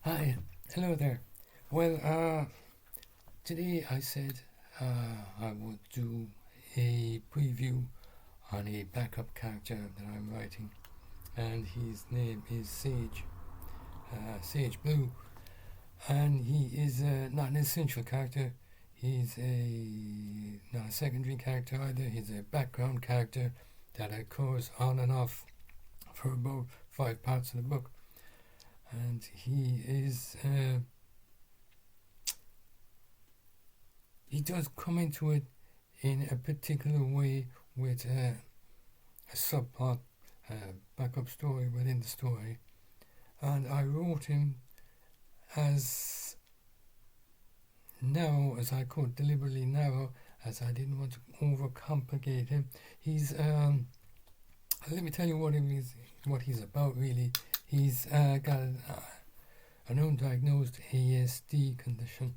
Hi, hello there. Well, today I said I would do a preview on a backup character that I'm writing, and his name is Sage Blue, and he is not an essential character. He's not a secondary character either. He's a background character that occurs on and off for about 5 parts of the book, and he does come into it in a particular way with a subplot, backup story within the story. And I wrote him as narrow as I could, deliberately narrow, as I didn't want to overcomplicate him. He's let me tell you what he's about really. He's got an undiagnosed ADHD condition,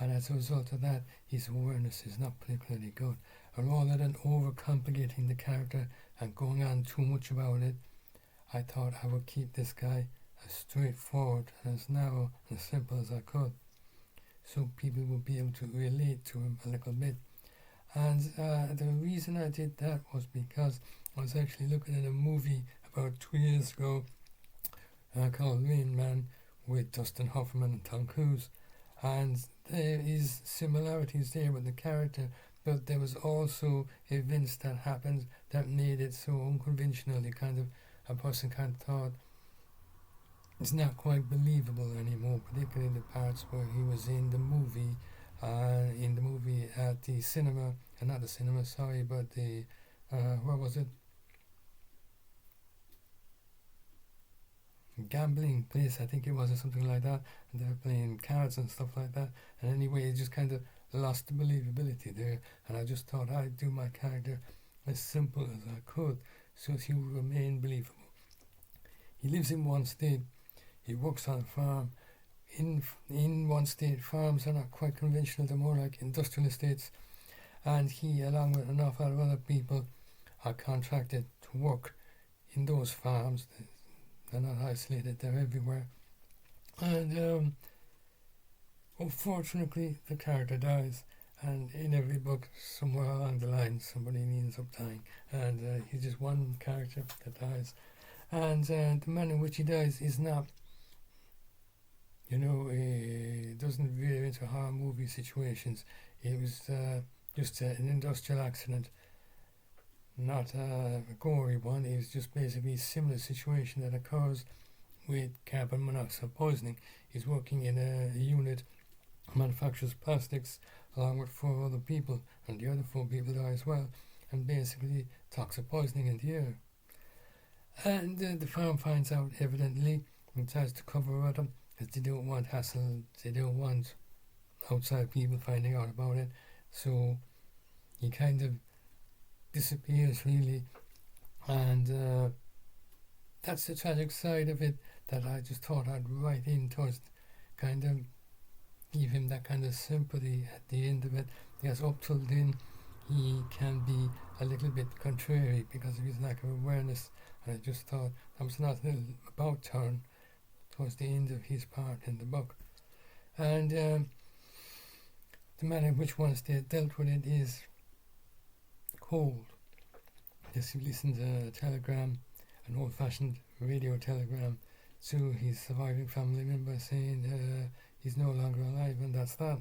and as a result of that, his awareness is not particularly good. And rather than overcomplicating the character and going on too much about it, I thought I would keep this guy as straightforward and as narrow and simple as I could, so people would be able to relate to him a little bit. And the reason I did that was because I was actually looking at a movie about 2 years ago called Rain Man with Dustin, Hoffman and Tom Cruise, and there is similarities there with the character, but there was also events that happened that made it so unconventional. A person kind of thought it's not quite believable anymore, particularly the parts where he was in the movie at the cinema, not the cinema, sorry, but the where was it? Gambling place, I think it was, or something like that, and they were playing cards and stuff like that. And anyway, it just kind of lost the believability there, and I just thought I'd do my character as simple as I could so he would remain believable. He lives in one state, he works on a farm. In one state, farms are not quite conventional, they're more like industrial estates, and he, along with an awful lot of other people, are contracted to work in those farms. They're not isolated, they're everywhere. And unfortunately, the character dies. And in every book, somewhere along the line, somebody ends up dying. And he's just one character that dies. And the manner in which he dies is not, it doesn't veer into horror movie situations. It was just an industrial accident, not a gory one. It was just basically a similar situation that occurs with carbon monoxide poisoning. He's working in a unit that manufactures plastics along with 4 other people, and the other 4 people die as well, and basically toxic poisoning in the air. And the farm finds out, evidently, and tries to cover it up, because they don't want hassle, they don't want outside people finding out about it. So he kind of disappears really, and that's the tragic side of it that I just thought I'd write in towards, kind of give him that kind of sympathy at the end of it, because up till then he can be a little bit contrary because of his lack of awareness, and I just thought that was not a little about turn towards the end of his part in the book. And the manner in which once they dealt with it is cold. Just he listens to a telegram, an old-fashioned radio telegram, to his surviving family member saying he's no longer alive, and that's that.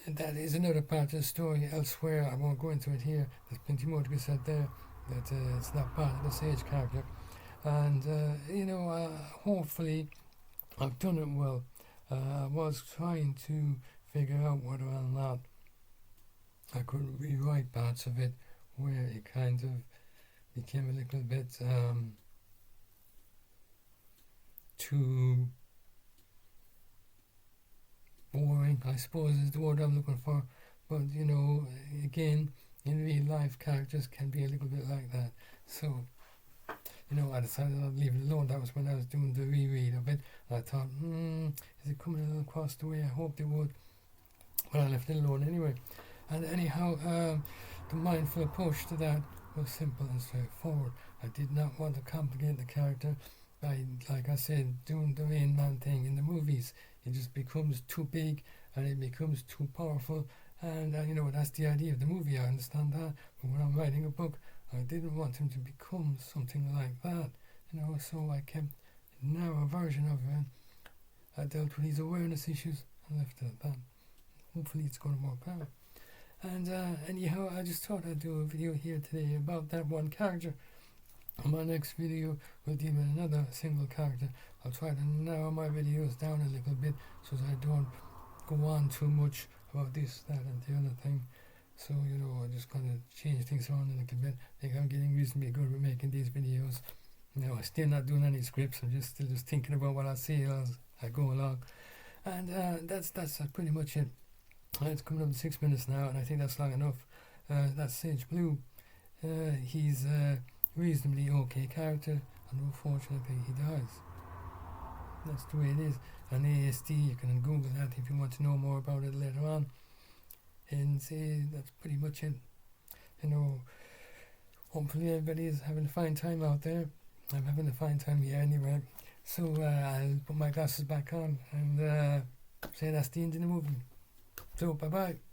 And that is another part of the story elsewhere. I won't go into it here. There's plenty more to be said there. That it's not part of the Sage character. And hopefully I've done it well. I was trying to figure out whether or not I could rewrite parts of it where it kind of became a little bit too boring, I suppose is the word I'm looking for. But again, in real life, characters can be a little bit like that. So I decided I'd leave it alone. That was when I was doing the reread of it. And I thought, is it coming a little across the way I hoped it would? But I left it alone anyway. And anyhow, the mindful approach to that was simple and straightforward. I did not want to complicate the character. by, like I said, doing the main man thing in the movies. It just becomes too big and it becomes too powerful. And that's the idea of the movie. I understand that, but when I'm writing a book, I didn't want him to become something like that. So I kept a narrow version of it. I dealt with his awareness issues and left it at that. Hopefully it's going to work out. And anyhow, I just thought I'd do a video here today about that one character. On my next video, we'll deal with another single character. I'll try to narrow my videos down a little bit so that I don't go on too much about this, that and the other thing. So, I'm just going to change things around a little bit. I think I'm getting reasonably good with making these videos. I'm still not doing any scripts. I'm still just thinking about what I say as I go along. And that's pretty much it. It's coming up to 6 minutes now, and I think that's long enough. That's Sage Blue. He's a reasonably okay character, and unfortunately he dies. That's the way it is. And ADHD, you can Google that if you want to know more about it later on. And say that's pretty much it. Hopefully everybody is having a fine time out there. I'm having a fine time here anyway. So I'll put my glasses back on and say that's the end of the movie. So bye bye.